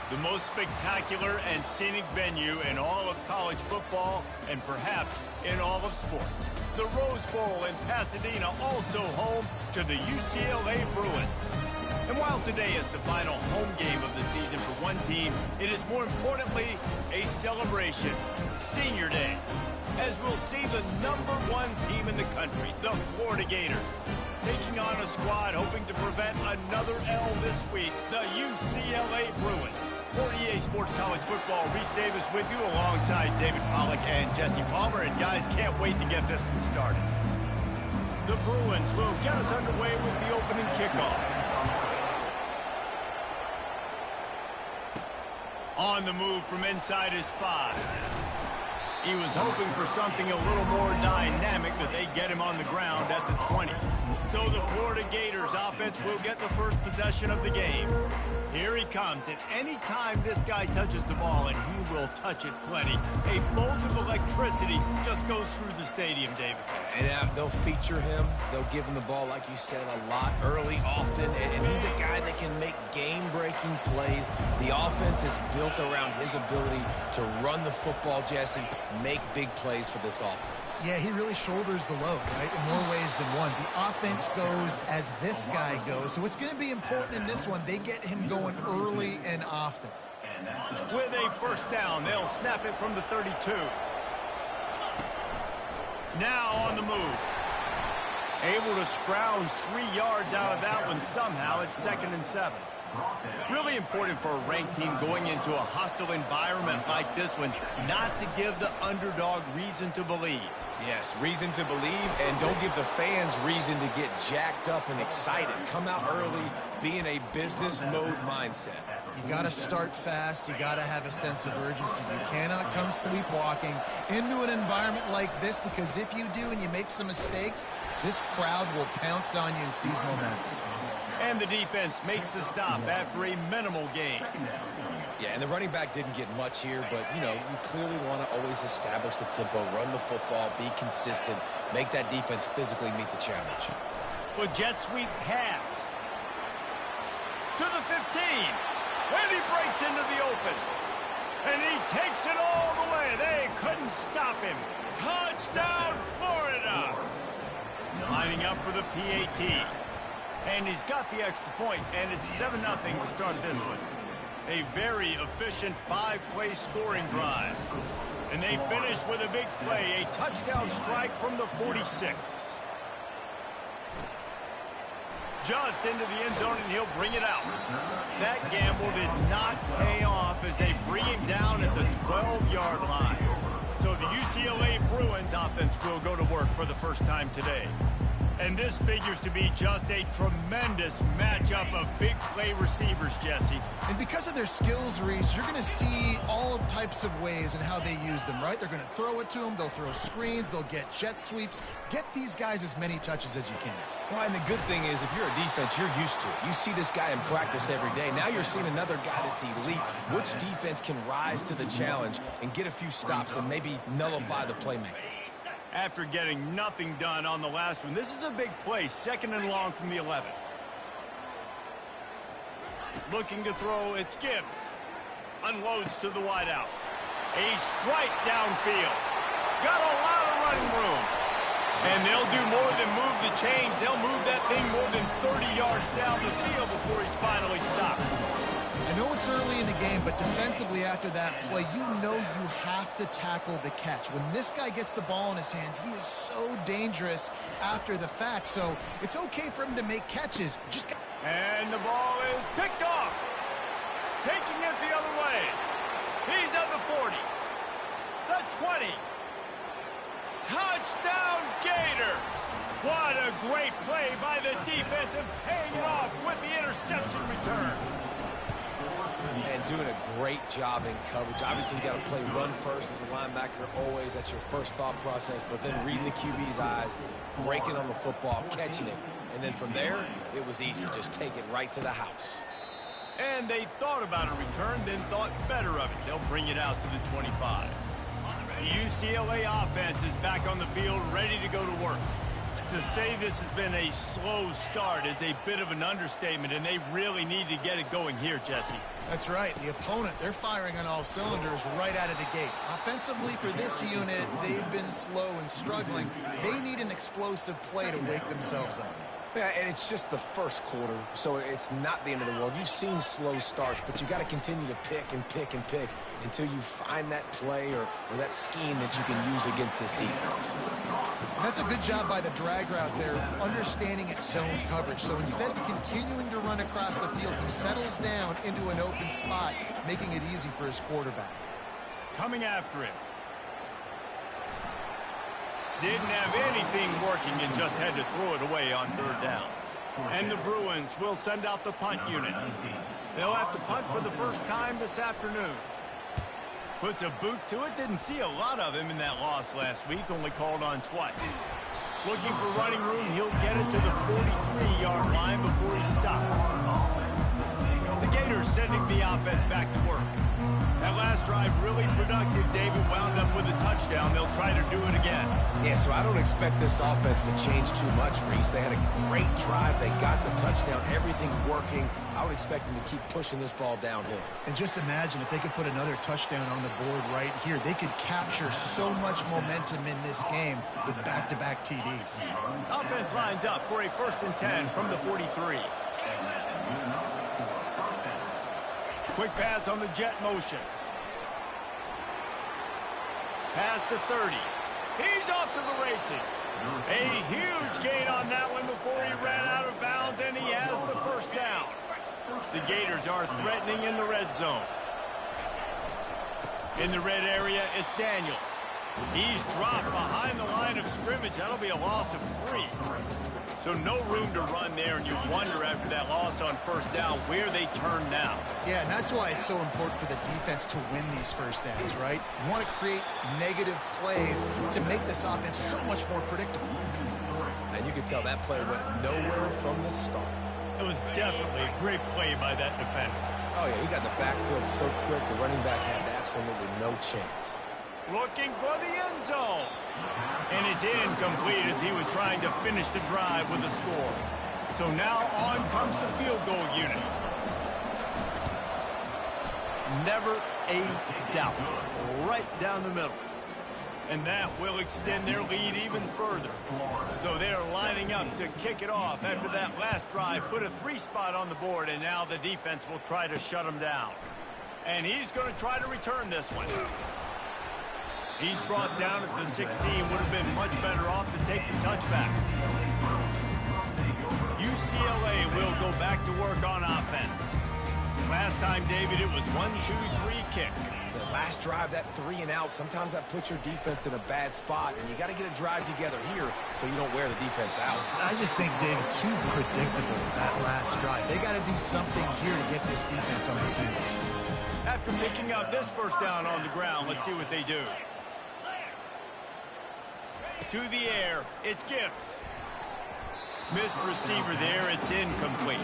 The most spectacular and scenic venue in all of college football and perhaps in all of sports. The Rose Bowl in Pasadena, also home to the UCLA Bruins. And while today is the final home game of the season for one team, it is more importantly a celebration, Senior Day, as we'll see the #1 team in the country, the Florida Gators, taking on a squad hoping to prevent another L this week, the UCLA Bruins. For EA Sports College Football, Reese Davis with you alongside David Pollack and Jesse Palmer. And guys, can't wait to get this one started. The Bruins will get us underway with the opening kickoff. On the move from inside his 5. He was hoping for something a little more dynamic, that they get him on the ground at the 20. So the Florida Gators offense will get the first possession of the game. Here he comes, and any time this guy touches the ball, and he will touch it plenty, a bolt of electricity just goes through the stadium, David. And they'll feature him. They'll give him the ball, like you said, a lot, early, often, and he's a guy that can make game-breaking plays. The offense is built around his ability to run the football, Jesse, make big plays for this offense. Yeah, he really shoulders the load, right, in more ways than one. The offense goes as this guy goes, so it's going to be important in this one. They get him going early and often. With a first down, they'll snap it from the 32. Now on the move. Able to scrounge 3 yards out of that one somehow. It's 2nd and 7. Really important for a ranked team going into a hostile environment like this one, not to give the underdog reason to believe. Yes, reason to believe, and don't give the fans reason to get jacked up and excited. Come out early, be in a business mode mindset. You got to start fast. You got to have a sense of urgency. You cannot come sleepwalking into an environment like this, because if you do and you make some mistakes, this crowd will pounce on you and seize momentum. And the defense makes the stop after a minimal gain. Yeah, and the running back didn't get much here, but, you know, you clearly want to always establish the tempo, run the football, be consistent, make that defense physically meet the challenge. With jet sweep pass to the 15. And he breaks into the open. And he takes it all the way. They couldn't stop him. Touchdown, Florida. Lining up for the PAT. And he's got the extra point, and it's 7-0 to start this one. A very efficient 5-play scoring drive. And they finish with a big play, a touchdown strike from the 46. Just into the end zone, and he'll bring it out. That gamble did not pay off as they bring him down at the 12-yard line. So the UCLA Bruins offense will go to work for the first time today. And this figures to be just a tremendous matchup of big play receivers, Jesse. And because of their skills, Reese, you're going to see all types of ways in how they use them, right? They're going to throw it to them. They'll throw screens. They'll get jet sweeps. Get these guys as many touches as you can. Well, and the good thing is, if you're a defense, you're used to it. You see this guy in practice every day. Now you're seeing another guy that's elite. Which defense can rise to the challenge and get a few stops and maybe nullify the playmaker? After getting nothing done on the last one, this is a big play, 2nd and long from the 11. Looking to throw, it's Gibbs. Unloads to the wideout. A strike downfield. Got a lot of running room. And they'll do more than move the chains. They'll move that thing more than 30 yards down the field before he's finally stopped. I know it's early in the game, but defensively after that play, you know you have to tackle the catch. When this guy gets the ball in his hands, he is so dangerous after the fact. So it's okay for him to make catches. And the ball is picked off. Taking it the other way. He's at the 40. The 20. Touchdown, Gators! What a great play by the defense, and paying it off with the interception return. And doing a great job in coverage. Obviously, you got to play run first as a linebacker always. That's your first thought process. But then reading the QB's eyes, breaking on the football, catching it. And then from there, it was easy. Just take it right to the house. And they thought about a return, then thought better of it. They'll bring it out to the 25. The UCLA offense is back on the field, ready to go to work. To say this has been a slow start is a bit of an understatement, and they really need to get it going here, Jesse. That's right. The opponent, they're firing on all cylinders right out of the gate. Offensively for this unit, they've been slow and struggling. They need an explosive play to wake themselves up. Yeah, and it's just the first quarter, so it's not the end of the world. You've seen slow starts, but you got to continue to pick and pick and pick until you find that play or that scheme that you can use against this defense. And that's a good job by the drag route there, understanding its zone coverage. So instead of continuing to run across the field, he settles down into an open spot, making it easy for his quarterback. Coming after him. Didn't have anything working and just had to throw it away on third down. And the Bruins will send out the punt unit. They'll have to punt for the first time this afternoon. Puts a boot to it. Didn't see a lot of him in that loss last week. Only called on twice. Looking for running room. He'll get it to the 43-yard line before he stops. The Gators sending the offense back to work. That last drive really productive. David wound up with a touchdown. They'll try to do it again. Yeah, so I don't expect this offense to change too much, Reese. They had a great drive. They got the touchdown. Everything working. I would expect them to keep pushing this ball downhill. And just imagine if they could put another touchdown on the board right here. They could capture so much momentum in this game with back-to-back TDs. Offense lines up for a 1st and 10 from the 43. Quick pass on the jet motion. Pass to 30. He's off to the races. A huge gain on that one before he ran out of bounds, and he has the first down. The Gators are threatening in the red zone. In the red area, it's Daniels. He's dropped behind the line of scrimmage. That'll be a loss of 3. So no room to run there, and you wonder after that loss on first down where they turn now. Yeah, and that's why it's so important for the defense to win these first downs, right? You want to create negative plays to make this offense so much more predictable. And you can tell that play went nowhere from the start. It was definitely a great play by that defender. Oh, yeah, he got the backfield so quick, the running back had absolutely no chance. Looking for the end zone. And it's incomplete as he was trying to finish the drive with a score. So now on comes the field goal unit. Never a doubt. Right down the middle. And that will extend their lead even further. So they're lining up to kick it off after that last drive. Put a 3 spot on the board, and now the defense will try to shut them down. And he's going to try to return this one. He's brought down at the 16. Would have been much better off to take the touchback. UCLA will go back to work on offense. Last time, David, it was 1-2-3 kick. The last drive, that 3 and out, sometimes that puts your defense in a bad spot, and you got to get a drive together here so you don't wear the defense out. I just think, David, too predictable, that last drive. They got to do something here to get this defense on their heels. After picking up this first down on the ground, let's see what they do. To the air, it's Gibbs. Missed receiver there, it's incomplete.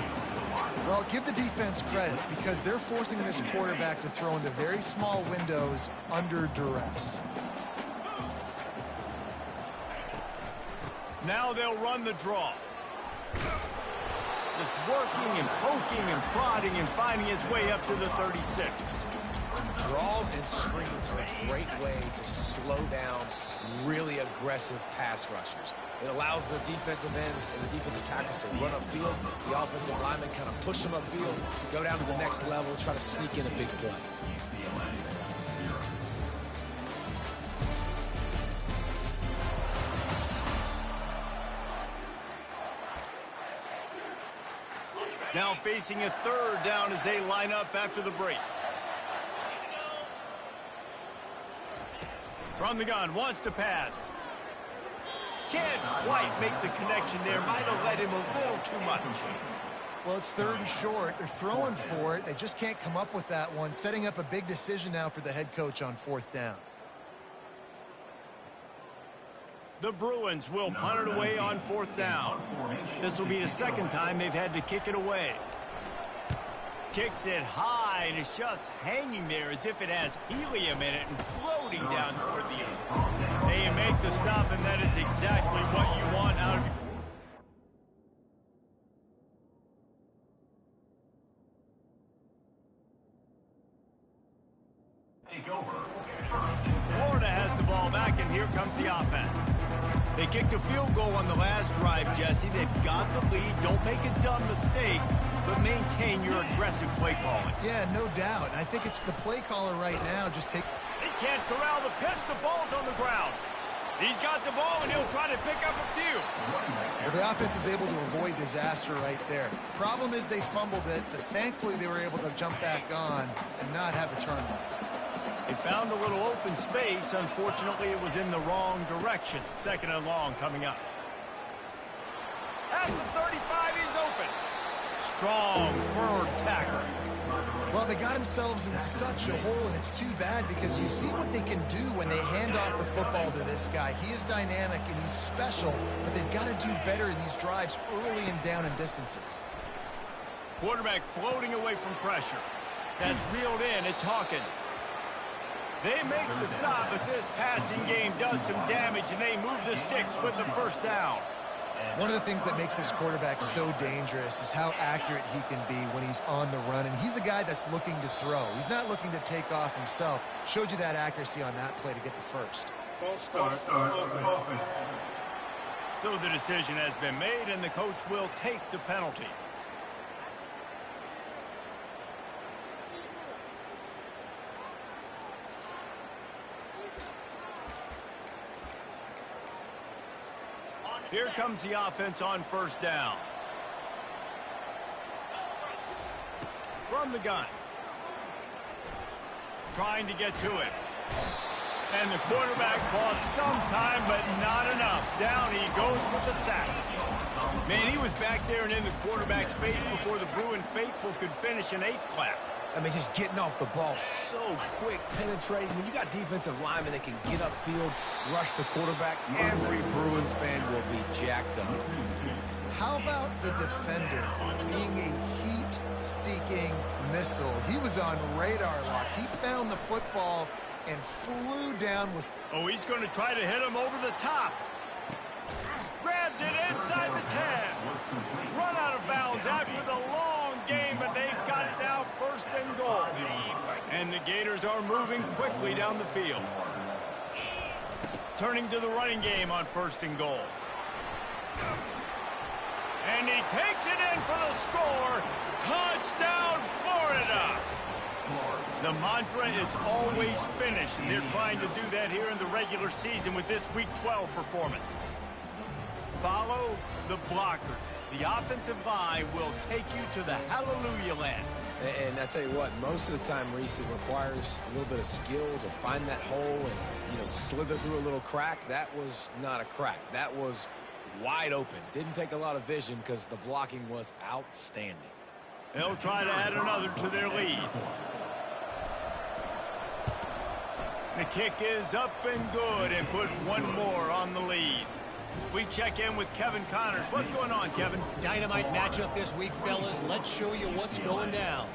Well, give the defense credit because they're forcing this quarterback to throw into very small windows under duress. Now they'll run the draw. Just working and poking and prodding and finding his way up to the 36. Draws and screens are a great way to slow down really aggressive pass rushers. It allows the defensive ends and the defensive tackles to run upfield. The offensive linemen kind of push them upfield, go down to the next level, try to sneak in a big play. Now facing a 3rd down as they line up after the break. From the gun, wants to pass. Can't quite make the connection there. Might have led him a little too much. Well, it's 3rd and short. They're throwing for it. They just can't come up with that one. Setting up a big decision now for the head coach on 4th down. The Bruins will punt it away on 4th down. This will be the 2nd time they've had to kick it away. Kicks it high, and it's just hanging there as if it has helium in it and floating down toward the earth. They make the stop, and that is exactly what you want out of your... Florida has the ball back, and here comes the offense. They kicked a field goal on the last drive, Jesse. They've got the lead. Don't make a dumb mistake, but maintain your aggressive play calling. Yeah, no doubt. And I think it's the play caller right now. Just take... He can't corral the pitch. The ball's on the ground. He's got the ball, and he'll try to pick up a few. Well, the offense is able to avoid disaster right there. Problem is they fumbled it, but thankfully they were able to jump back on and not have a turnover. They found a little open space. Unfortunately, it was in the wrong direction. 2nd and long coming up. At the 35, he's open. Strong, firm tackle. Well, they got themselves in such a hole, and it's too bad because you see what they can do when they hand off the football to this guy. He is dynamic, and he's special, but they've got to do better in these drives early and down in distances. Quarterback floating away from pressure. That's reeled in. It's Hawkins. They make the stop, but this passing game does some damage, and they move the sticks with the first down. One of the things that makes this quarterback so dangerous is how accurate he can be when he's on the run, and he's a guy that's looking to throw. He's not looking to take off himself. Showed you that accuracy on that play to get the first. False start. So the decision has been made, and the coach will take the penalty. Here comes the offense on first down. From the gun. Trying to get to it. And the quarterback bought some time, but not enough. Down he goes with the sack. Man, he was back there and in the quarterback's face before the Bruin faithful could finish an 8-clap. I mean, just getting off the ball so quick, penetrating. When you got defensive linemen that can get upfield, rush the quarterback, every Bruins fan will be jacked up. How about the defender being a heat-seeking missile? He was on radar lock. He found the football and flew down with... Oh, he's going to try to hit him over the top. Grabs it inside the 10. Run out of bounds after the long game, but they've got it now 1st and goal. And the Gators are moving quickly down the field. Turning to the running game on 1st and goal. And he takes it in for the score. Touchdown, Florida! The mantra is always finish, and they're trying to do that here in the regular season with this Week 12 performance. Follow the blockers. The offensive line will take you to the hallelujah land. And I tell you what, most of the time, Reese, it requires a little bit of skill to find that hole and, you know, slither through a little crack. That was not a crack. That was wide open. Didn't take a lot of vision because the blocking was outstanding. They'll try to add another to their lead. The kick is up and good and put one more on the lead. We check in with Kevin Connors. What's going on, Kevin? Dynamite matchup this week, fellas. Let's show you what's going down.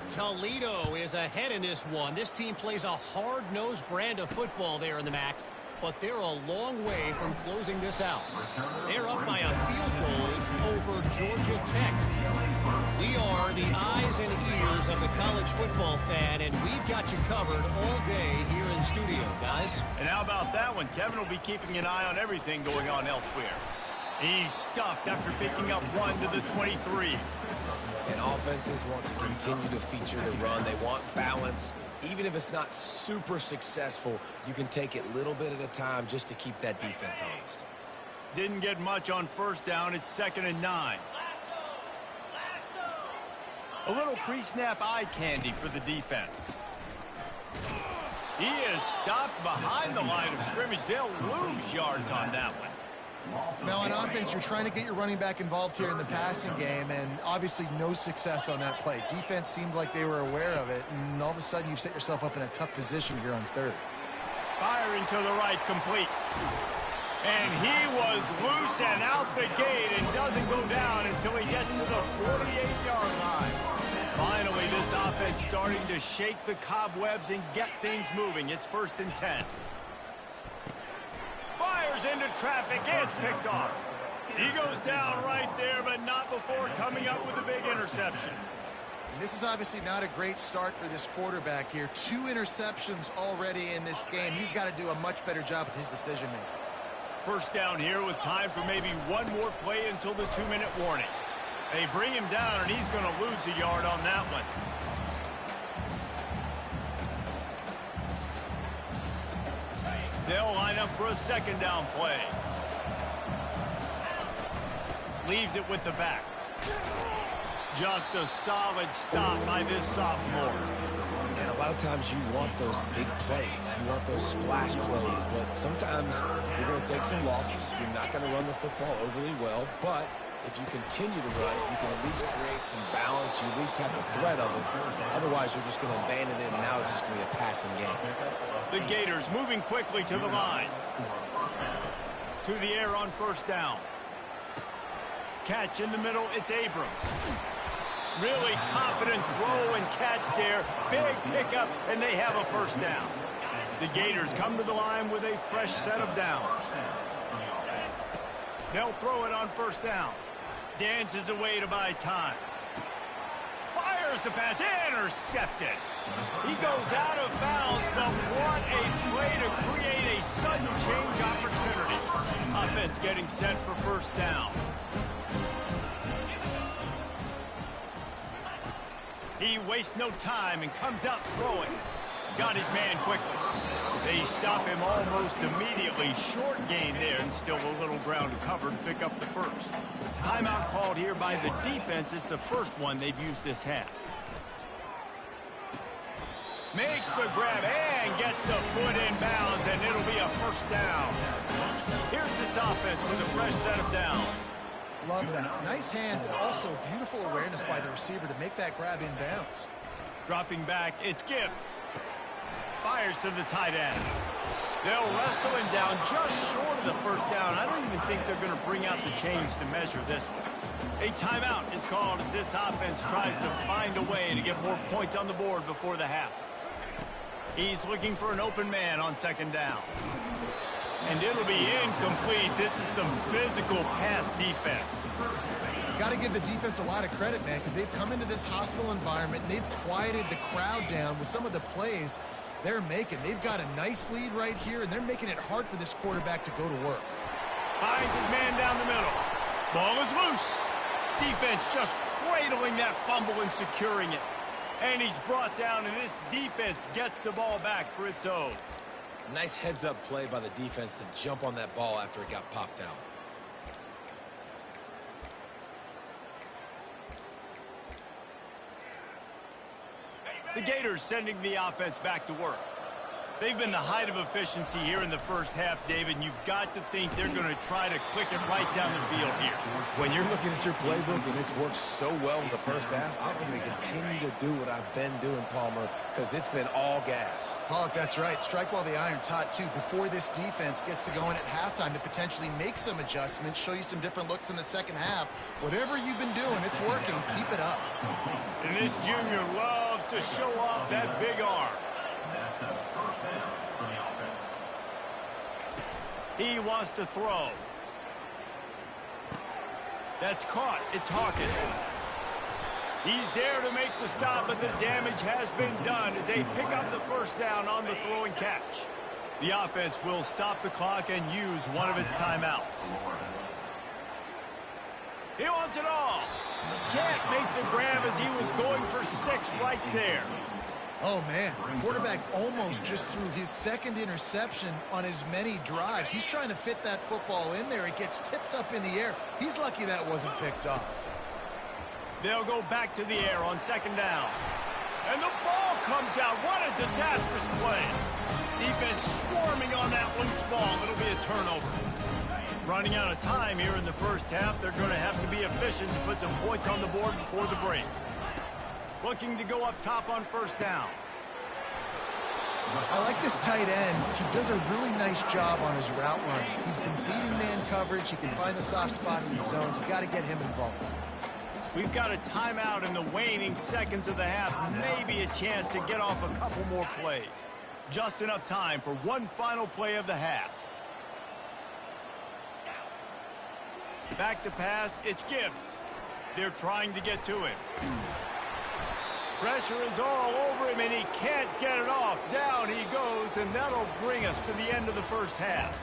Toledo is ahead in this one. This team plays a hard-nosed brand of football there in the MAC, but they're a long way from closing this out. They're up by a field goal over Georgia Tech. We are the eyes and ears of the college football fan, and we've got you covered all day here in studio, guys. And how about that one? Kevin will be keeping an eye on everything going on elsewhere. He's stuffed after picking up one to the 23. And offenses want to continue to feature the run. They want balance. Even if it's not super successful, you can take it little bit at a time just to keep that defense honest. Didn't get much on first down. It's 2nd and 9. A little pre-snap eye candy for the defense. He is stopped behind the line of scrimmage. They'll lose yards on that one. Now on offense, you're trying to get your running back involved here in the passing game, and obviously no success on that play. Defense seemed like they were aware of it, and all of a sudden you've set yourself up in a tough position here on 3rd. Firing to the right, complete. And he was loose and out the gate and doesn't go down until he gets to the 48-yard line. Finally, this offense starting to shake the cobwebs and get things moving. It's 1st and 10. tears into traffic. It's picked off. He goes down right there, but not before coming up with a big interception. And this is obviously not a great start for this quarterback here. 2 interceptions already in this game. He's got to do a much better job with his decision-making. First down here with time for maybe one more play until the 2-minute warning. They bring him down, and he's going to lose a yard on that one. They'll line up for a second down play. Leaves it with the back. Just a solid stop by this sophomore. And a lot of times you want those big plays. You want those splash plays. But sometimes you're going to take some losses. You're not going to run the football overly well. But if you continue to run it, you can at least create some balance. You at least have the threat of it. Otherwise, you're just going to abandon it, and now it's just going to be a passing game. The Gators moving quickly to the line. To the air on first down. Catch in the middle, it's Abrams. Really confident throw and catch there. Big pickup, and they have a first down. The Gators come to the line with a fresh set of downs. They'll throw it on first down. Dances away to buy time. Fires the pass, intercepted. He goes out of bounds, but what a play to create a sudden change opportunity. Offense getting set for first down. He wastes no time and comes out throwing. Got his man quickly. They stop him almost immediately. Short gain there, and still a little ground to cover to pick up the first. Timeout called here by the defense. It's the first one they've used this half. Makes the grab and gets the foot in bounds, and it'll be a first down. Here's this offense with a fresh set of downs. Love that. Nice hands and also beautiful awareness by the receiver to make that grab in bounds. Dropping back, it's Gibbs. Fires to the tight end. They'll wrestle him down just short of the first down. I don't even think they're going to bring out the chains to measure this one. A timeout is called as this offense tries to find a way to get more points on the board before the half. He's looking for an open man on second down. And it'll be incomplete. This is some physical pass defense. Got to give the defense a lot of credit, man, because they've come into this hostile environment and they've quieted the crowd down with some of the plays they're making. They've got a nice lead right here, and they're making it hard for this quarterback to go to work. Finds his man down the middle. Ball is loose. Defense just cradling that fumble and securing it. And he's brought down, and this defense gets the ball back for its own. Nice heads-up play by the defense to jump on that ball after it got popped out. The Gators sending the offense back to work. They've been the height of efficiency here in the first half, David, and you've got to think they're going to try to click it right down the field here. When you're looking at your playbook and it's worked so well in the first half, I'm going to continue to do what I've been doing, Palmer, because it's been all gas. Pollock, that's right. Strike while the iron's hot, too, before this defense gets to going at halftime to potentially make some adjustments, show you some different looks in the second half. Whatever you've been doing, it's working. Keep it up. And this junior loves to show off that big arm. He wants to throw. That's caught. It's Hawkins. He's there to make the stop, but the damage has been done as they pick up the first down on the throw and catch. The offense will stop the clock and use one of its timeouts. He wants it all. Can't make the grab as he was going for 6 right there. Oh, man, the quarterback almost just threw his second interception on as many drives. He's trying to fit that football in there. It gets tipped up in the air. He's lucky that wasn't picked off. They'll go back to the air on second down. And the ball comes out. What a disastrous play. Defense swarming on that loose ball. It'll be a turnover. Running out of time here in the first half. They're going to have to be efficient to put some points on the board before the break. Looking to go up top on first down. I like this tight end. He does a really nice job on his route running. He's been beating man coverage. He can find the soft spots in zones. You got to get him involved. We've got a timeout in the waning seconds of the half. Maybe a chance to get off a couple more plays. Just enough time for one final play of the half. Back to pass, it's Gibbs. They're trying to get to him. Pressure is all over him, and he can't get it off. Down he goes, and that'll bring us to the end of the first half.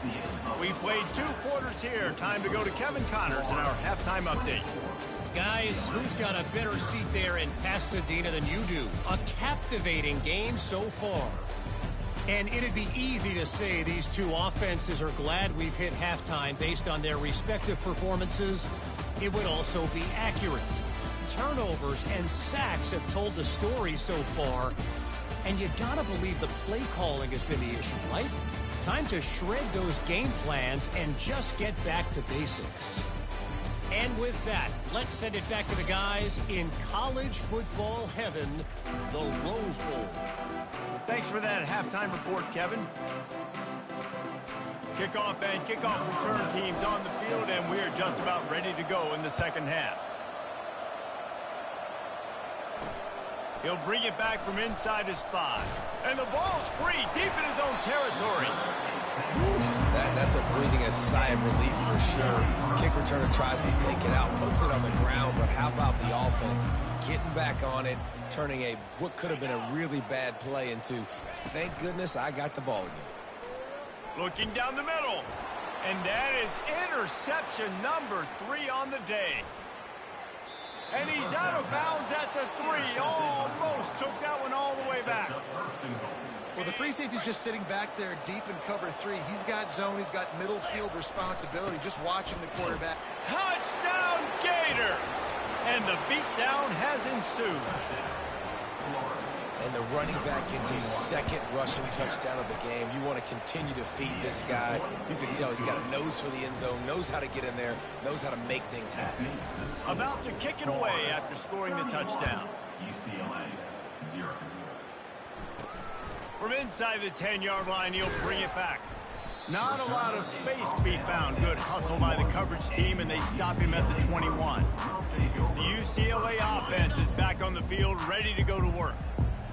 We played 2 quarters here. Time to go to Kevin Connors in our halftime update. Guys, who's got a better seat there in Pasadena than you do? A captivating game so far. And it'd be easy to say these two offenses are glad we've hit halftime based on their respective performances. It would also be accurate. Turnovers and sacks have told the story so far. And you gotta believe the play calling has been the issue, right? Time to shred those game plans and just get back to basics. And with that, let's send it back to the guys in college football heaven, the Rose Bowl. Thanks for that halftime report, Kevin. Kickoff and kickoff return teams on the field, and we're just about ready to go in the second half. He'll bring it back from inside his 5. And the ball's free, deep in his own territory. That's a breathing a sigh of relief for sure. Kick returner tries to take it out, puts it on the ground, but how about the offense getting back on it, turning what could have been a really bad play into, thank goodness I got the ball again. Looking down the middle. And that is interception number 3 on the day. And he's out of bounds at the 3. Almost took that one all the way back. Well, the free safety's just sitting back there deep in cover 3. He's got zone. He's got middle field responsibility, just watching the quarterback. Touchdown, Gators! And the beatdown has ensued. And the running back gets his 2nd rushing touchdown of the game. You want to continue to feed this guy. You can tell he's got a nose for the end zone, knows how to get in there, knows how to make things happen. About to kick it away after scoring the touchdown. From inside the 10-yard line, he'll bring it back. Not a lot of space to be found. Good hustle by the coverage team, and they stop him at the 21. The UCLA offense is back on the field, ready to go to work.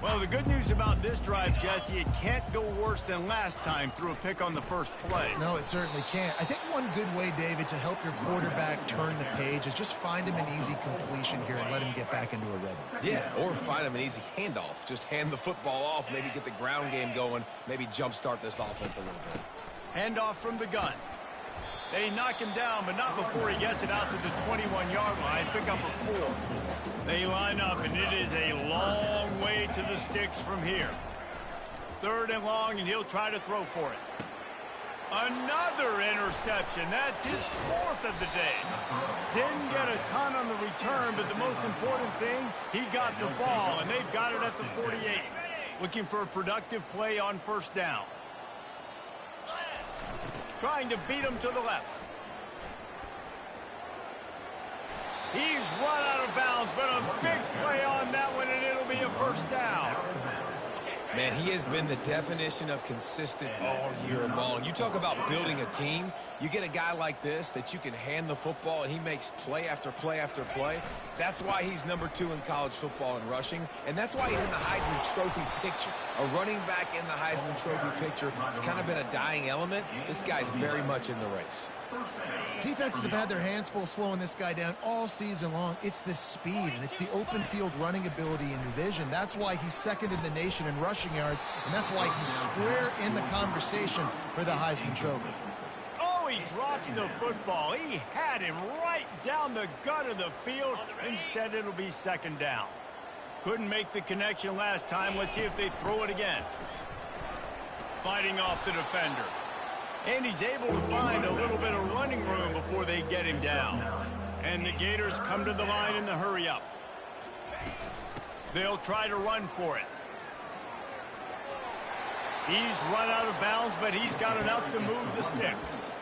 Well, the good news about this drive, Jesse, it can't go worse than last time through a pick on the first play. No, it certainly can't. I think one good way, David, to help your quarterback turn the page is just find him an easy completion here and let him get back into a rhythm. Yeah, or find him an easy handoff. Just hand the football off, maybe get the ground game going, maybe jumpstart this offense a little bit. Handoff from the gun. They knock him down, but not before he gets it out to the 21-yard line. Pick up a 4. They line up, and it is a long way to the sticks from here. 3rd and long, and he'll try to throw for it. Another interception. That's his 4th of the day. Didn't get a ton on the return, but the most important thing, he got the ball, and they've got it at the 48. Looking for a productive play on first down. Trying to beat him to the left. He's run out of bounds, but a big play on that one, and it'll be a first down. Man, he has been the definition of consistent all year long. You talk about building a team. You get a guy like this that you can hand the football, and he makes play after play after play. That's why he's number 2 in college football in rushing, and that's why he's in the Heisman Trophy picture. A running back in the Heisman Trophy picture. It's kind of been a dying element. This guy's very much in the race. Defenses have had their hands full slowing this guy down all season long. It's the speed, and it's the open field running ability and vision. That's why he's 2nd in the nation in rushing yards, and that's why he's square in the conversation for the Heisman Trophy. Oh, he drops the football. He had him right down the gut of the field. Instead, it'll be 2nd down. Couldn't make the connection last time. Let's see if they throw it again. Fighting off the defender. And he's able to find a little bit of running room before they get him down. And the Gators come to the line in the hurry up. They'll try to run for it. He's run out of bounds, but he's got enough to move the sticks.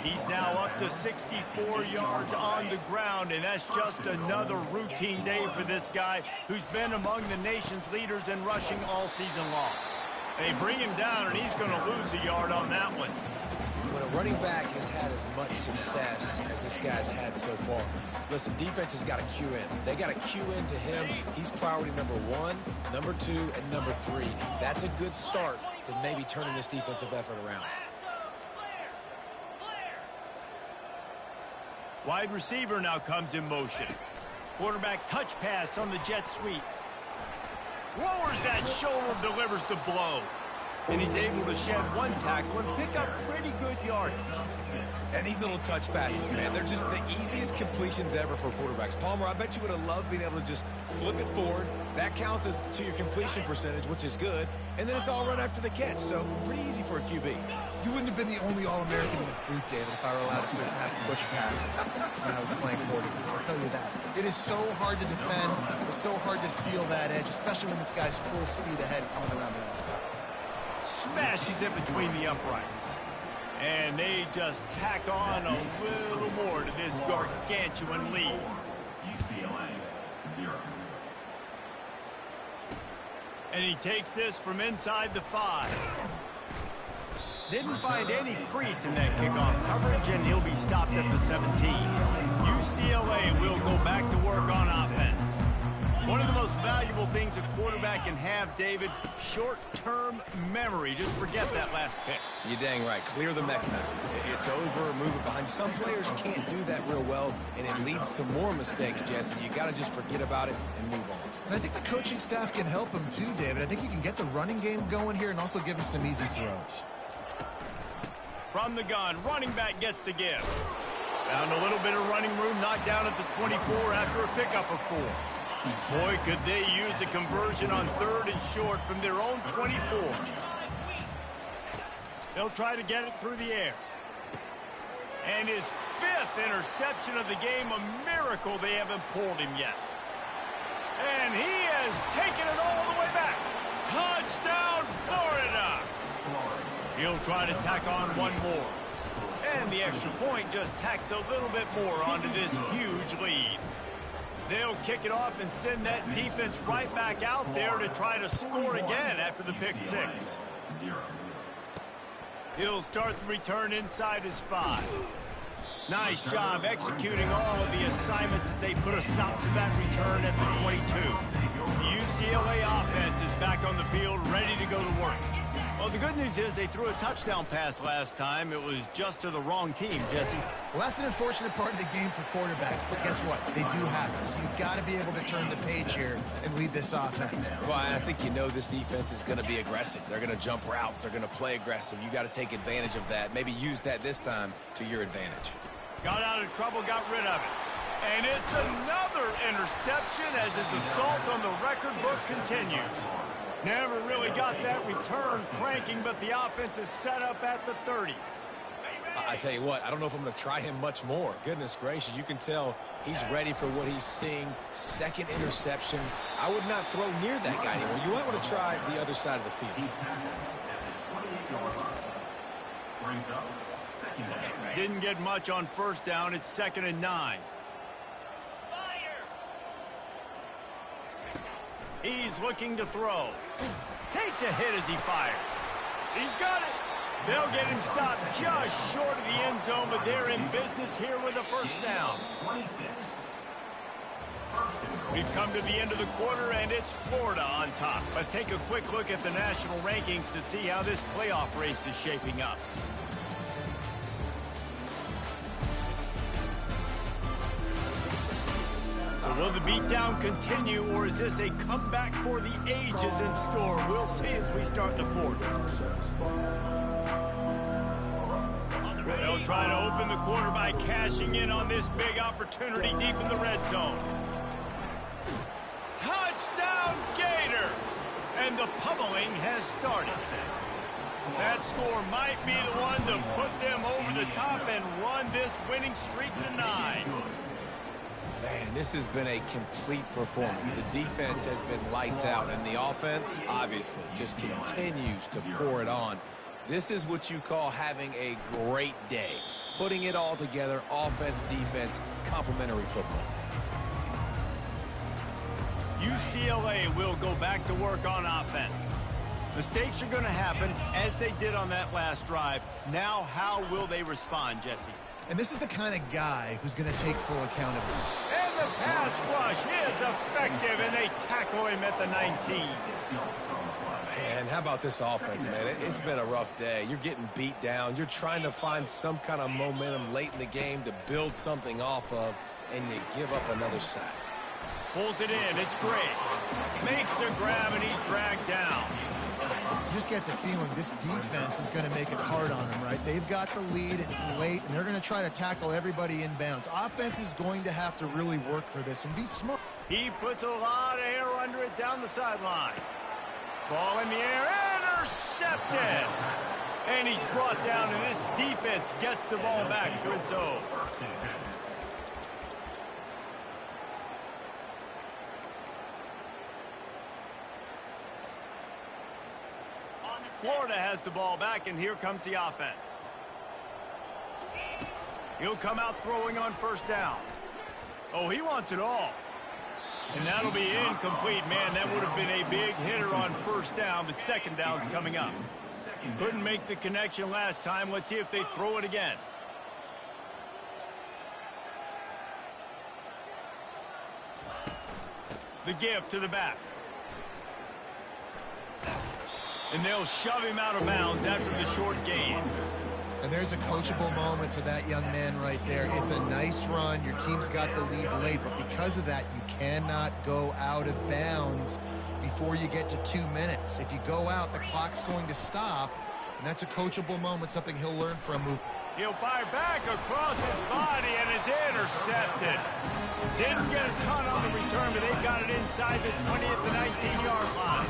He's now up to 64 yards on the ground, and that's just another routine day for this guy who's been among the nation's leaders in rushing all season long. They bring him down, and he's going to lose a yard on that one. When a running back has had as much success as this guy's had so far, listen, defense has got to cue in. They got to cue in to him. He's priority number 1, number 2, and number 3. That's a good start to maybe turning this defensive effort around. Wide receiver now comes in motion. Quarterback touch pass on the jet sweep. Lowers that shoulder, delivers the blow. And he's able to shed one tackle and pick up pretty good yardage. And these little touch passes, man, they're just the easiest completions ever for quarterbacks. Palmer, I bet you would have loved being able to just flip it forward. That counts as to your completion percentage, which is good. And then it's all run after the catch, so pretty easy for a QB. You wouldn't have been the only All-American in this booth, David, if I were allowed to have push passes when I was playing quarterback. I'll tell you that. It is so hard to defend. It's so hard to seal that edge, especially when this guy's full speed ahead coming around the outside. Smashes it between the uprights. And they just tack on a little more to this gargantuan lead. UCLA, 0. And he takes this from inside the 5. Didn't find any crease in that kickoff coverage, and he'll be stopped at the 17. UCLA will go back to work on offense. One of the most valuable things a quarterback can have, David, short-term memory. Just forget that last pick. You're dang right. Clear the mechanism. It's over, move it behind you. Some players can't do that real well, and it leads to more mistakes, Jesse. You got to just forget about it and move on. And I think the coaching staff can help him too, David. I think you can get the running game going here and also give him some easy throws. From the gun, running back gets to give. Found a little bit of running room, knocked down at the 24 after a pickup of 4. Boy, could they use a conversion on 3rd and short from their own 24. They'll try to get it through the air. And his 5th interception of the game, a miracle they haven't pulled him yet. And he has taken it all the way back. Touchdown, Florida! He'll try to tack on one more. And the extra point just tacks a little bit more onto this huge lead. They'll kick it off and send that defense right back out there to try to score again after the pick 6. He'll start the return inside his 5. Nice job executing all of the assignments as they put a stop to that return at the 22. The UCLA offense is back on the field, ready to go to work. Well, the good news is they threw a touchdown pass last time. It was just to the wrong team, Jesse. Well, that's an unfortunate part of the game for quarterbacks, but guess what? They do happen. So you've got to be able to turn the page here and lead this offense. Well, I think you know this defense is going to be aggressive. They're going to jump routes. They're going to play aggressive. You got to take advantage of that. Maybe use that this time to your advantage. Got out of trouble, got rid of it. And it's another interception as his assault on the record book continues. Never really got that return cranking, but the offense is set up at the 30. I tell you what, I don't know if I'm going to try him much more. Goodness gracious, you can tell he's ready for what he's seeing. 2nd interception. I would not throw near that guy anymore. You might want to try the other side of the field. Didn't get much on 1st down. It's 2nd and 9. He's looking to throw. Takes a hit as he fires. He's got it. They'll get him stopped just short of the end zone, but they're in business here with a 1st down. We've come to the end of the quarter, and it's Florida on top. Let's take a quick look at the national rankings to see how this playoff race is shaping up. So will the beatdown continue, or is this a comeback for the ages in store? We'll see as we start the 4th. They'll try to open the quarter by cashing in on this big opportunity deep in the red zone. Touchdown, Gators! And the pummeling has started. That score might be the one to put them over the top and run this winning streak to 9. Man, this has been a complete performance. The defense has been lights out, and the offense, obviously, just continues to pour it on. This is what you call having a great day. Putting it all together, offense, defense, complementary football. UCLA will go back to work on offense. Mistakes are going to happen, as they did on that last drive. Now, how will they respond, Jesse? And this is the kind of guy who's going to take full accountability. And the pass rush is effective, and they tackle him at the 19. And how about this offense, man? It's been a rough day. You're getting beat down. You're trying to find some kind of momentum late in the game to build something off of, and you give up another sack. Pulls it in. It's great. Makes the grab, and he's dragged down. You just get the feeling this defense is going to make it hard on them, right? They've got the lead. It's late, and they're going to try to tackle everybody inbounds. Offense is going to have to really work for this and be smart. He puts a lot of air under it down the sideline. Ball in the air, intercepted. And he's brought down, and this defense gets the ball back to its own. Florida has the ball back, and here comes the offense. He'll come out throwing on first down. Oh, he wants it all. And that'll be incomplete. Man, that would have been a big hitter on first down, but second down's coming up. Couldn't make the connection last time. Let's see if they throw it again. The give to the back. And they'll shove him out of bounds after the short gain. And there's a coachable moment for that young man right there. It's a nice run. Your team's got the lead late, but because of that, you cannot go out of bounds before you get to 2 minutes. If you go out, the clock's going to stop, and that's a coachable moment, something he'll learn from. He'll fire back across his body, and it's intercepted. Didn't get a ton on the return, but they got it inside the 20 at the 19-yard line.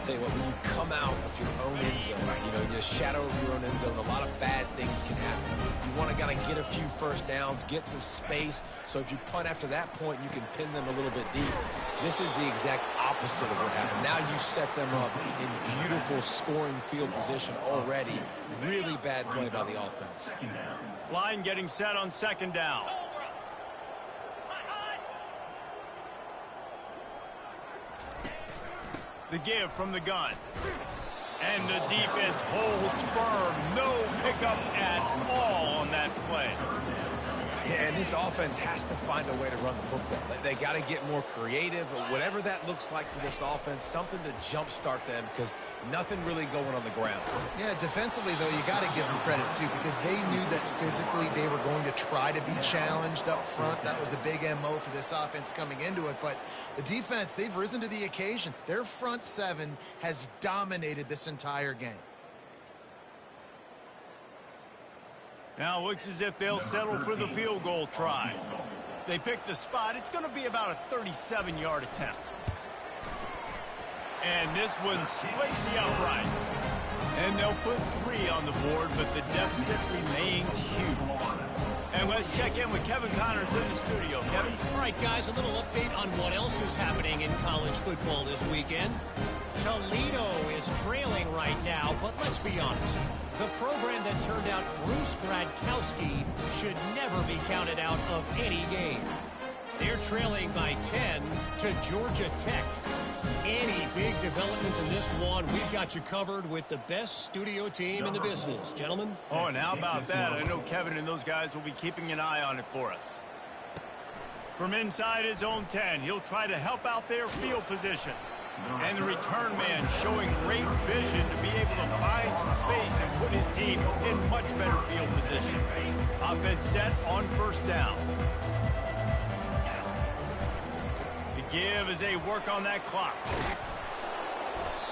Tell you what, when you come out of your own end zone, in the shadow of your own end zone, a lot of bad things can happen. You want to kind of get a few first downs, get some space, so if you punt after that point, you can pin them a little bit deep. This is the exact opposite of what happened. Now you set them up in beautiful scoring field position already. Really bad play by the offense. Line getting set on second down. The give from the gun. And the defense holds firm. No pickup at all on that play. Yeah, and this offense has to find a way to run the football. They got to get more creative, or whatever that looks like for this offense, something to jumpstart them, because nothing really going on the ground. Yeah, defensively, though, you got to give them credit, too, because they knew that physically they were going to try to be challenged up front. That was a big MO for this offense coming into it. But the defense, they've risen to the occasion. Their front seven has dominated this entire game. Now looks as if they'll settle for the field goal try. They pick the spot. It's going to be about a 37-yard attempt. And this one splits the uprights. And they'll put 3 on the board, but the deficit remains huge. And let's check in with Kevin Connors in the studio. Kevin? All right, guys, a little update on what else is happening in college football this weekend. Toledo is trailing right now, but let's be honest. The program that turned out Bruce Gradkowski should never be counted out of any game. They're trailing by 10 to Georgia Tech. Any big developments in this one, we've got you covered with the best studio team in the business. Gentlemen? Oh, and how about that? I know Kevin and those guys will be keeping an eye on it for us. From inside his own 10, he'll try to help out their field position. And the return man showing great vision to be able to find some space and put his team in much better field position. Offense set on first down. The give as they work on that clock.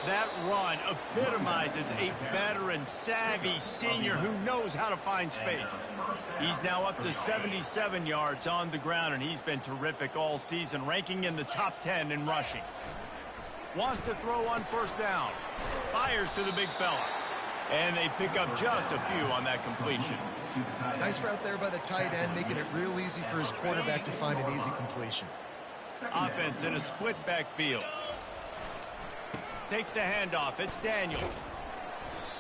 That run epitomizes a veteran, savvy senior who knows how to find space. He's now up to 77 yards on the ground, and he's been terrific all season, ranking in the top 10 in rushing. Wants to throw on first down. Fires to the big fella. And they pick up just a few on that completion. Nice route there by the tight end, making it real easy for his quarterback to find an easy completion. Offense in a split backfield. Takes the handoff. It's Daniels.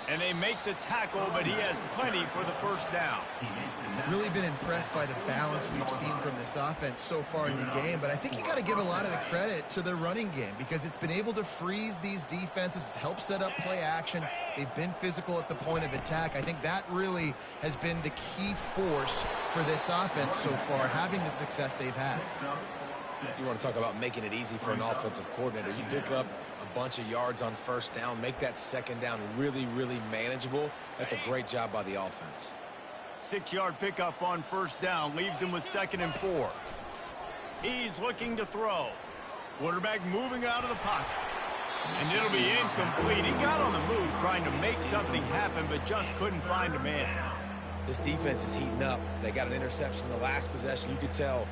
And they make the tackle, but he has plenty for the first down. Really been impressed by the balance we've seen from this offense so far in the game, but I think you got to give a lot of the credit to the running game because it's been able to freeze these defenses, it's helped set up play action. They've been physical at the point of attack. I think that really has been the key force for this offense so far, having the success they've had. You want to talk about making it easy for an offensive coordinator. You pick up a bunch of yards on first down, make that second down really, really manageable. That's a great job by the offense. 6-yard pickup on first down leaves him with 2nd and 4. He's looking to throw. Quarterback moving out of the pocket. And it'll be incomplete. He got on the move trying to make something happen, but just couldn't find a man. This defense is heating up. They got an interception the last possession. You could tell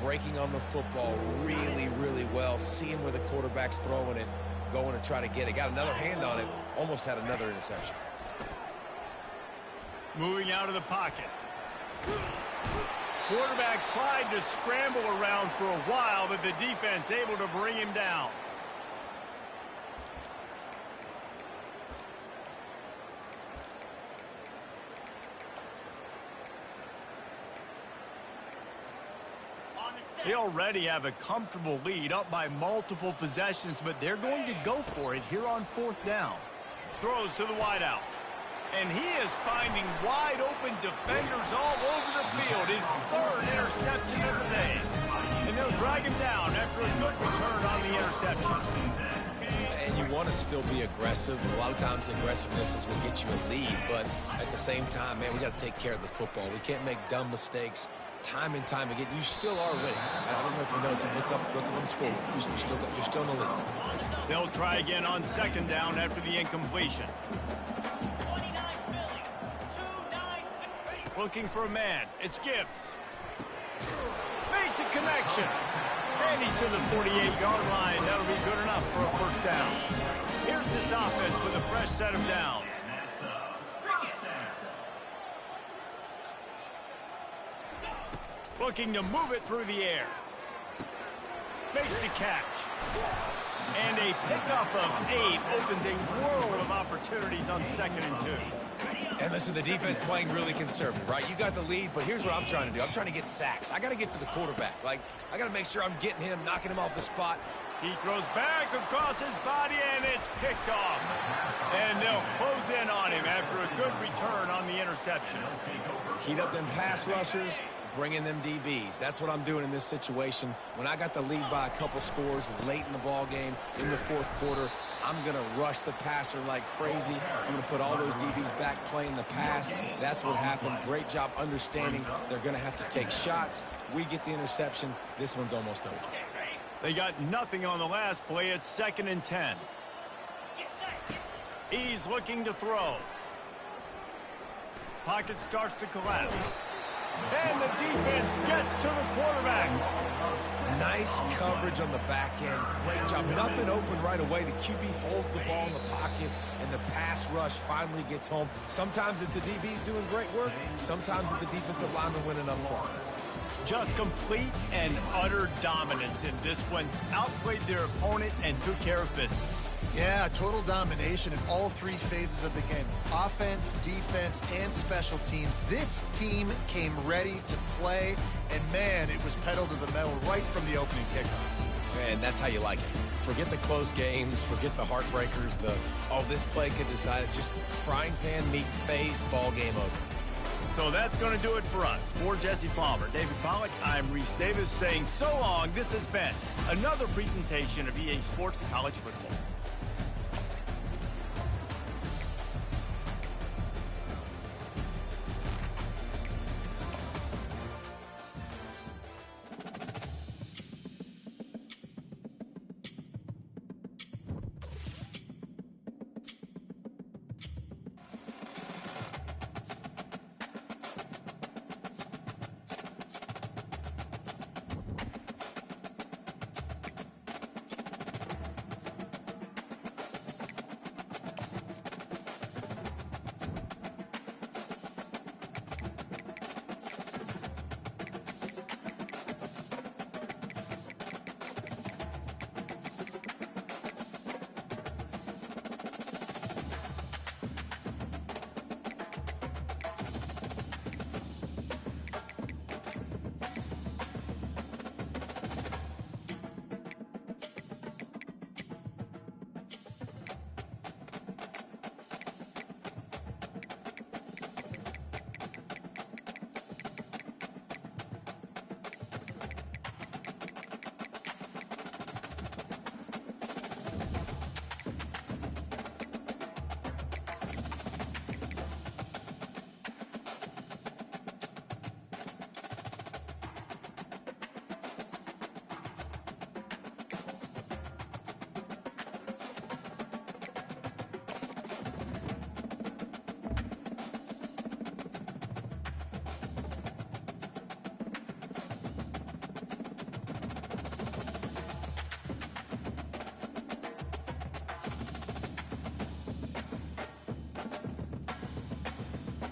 breaking on the football really, really well, seeing where the quarterback's throwing it, going to try to get it. Got another hand on it, almost had another interception. Moving out of the pocket. Quarterback tried to scramble around for a while, but the defense able to bring him down. They already have a comfortable lead, up by multiple possessions, but they're going to go for it here on 4th down. Throws to the wideout. And he is finding wide open defenders all over the field. His 3rd interception of the day. And they'll drag him down after a good return on the interception. And you want to still be aggressive. A lot of times aggressiveness is what gets you a lead, but at the same time, man, we got to take care of the football. We can't make dumb mistakes. Time and time again, you still are winning. I don't know if you know that. Look up on the scoreboard. You're still in the lead. They'll try again on 2nd down after the incompletion. Looking for a man. It's Gibbs. Makes a connection. And he's to the 48-yard line. That'll be good enough for a first down. Here's this offense with a fresh set of downs. Looking to move it through the air. Makes the catch. And a pickup of 8 opens a world of opportunities on 2nd and 2. And listen, the defense playing really conservative, right? You got the lead, but here's what I'm trying to do. I'm trying to get sacks. I got to get to the quarterback. Like, I got to make sure I'm getting him, knocking him off the spot. He throws back across his body, and it's picked off. And they'll close in on him after a good return on the interception. Heat up them pass rushers, bring in them DBs. That's what I'm doing in this situation. When I got the lead by a couple scores late in the ball game, in the 4th quarter, I'm going to rush the passer like crazy. I'm going to put all those DBs back playing the pass. That's what happened. Great job understanding they're going to have to take shots. We get the interception. This one's almost over. They got nothing on the last play. It's 2nd and 10. He's looking to throw. Pocket starts to collapse. And the defense gets to the quarterback. Nice coverage on the back end. Great job. Nothing open right away. The QB holds the ball in the pocket, and the pass rush finally gets home. Sometimes it's the DBs doing great work. Sometimes it's the defensive lineman winning up front. Just complete and utter dominance in this one. Outplayed their opponent and took care of business. Yeah, total domination in all 3 phases of the game. Offense, defense, and special teams. This team came ready to play, and man, it was pedal to the metal right from the opening kickoff. And that's how you like it. Forget the close games, forget the heartbreakers, this play could decide it. Just frying pan meat phase, ball game over. So that's going to do it for us. For Jesse Palmer, David Pollack, I'm Reese Davis saying so long. This has been another presentation of EA Sports College Football.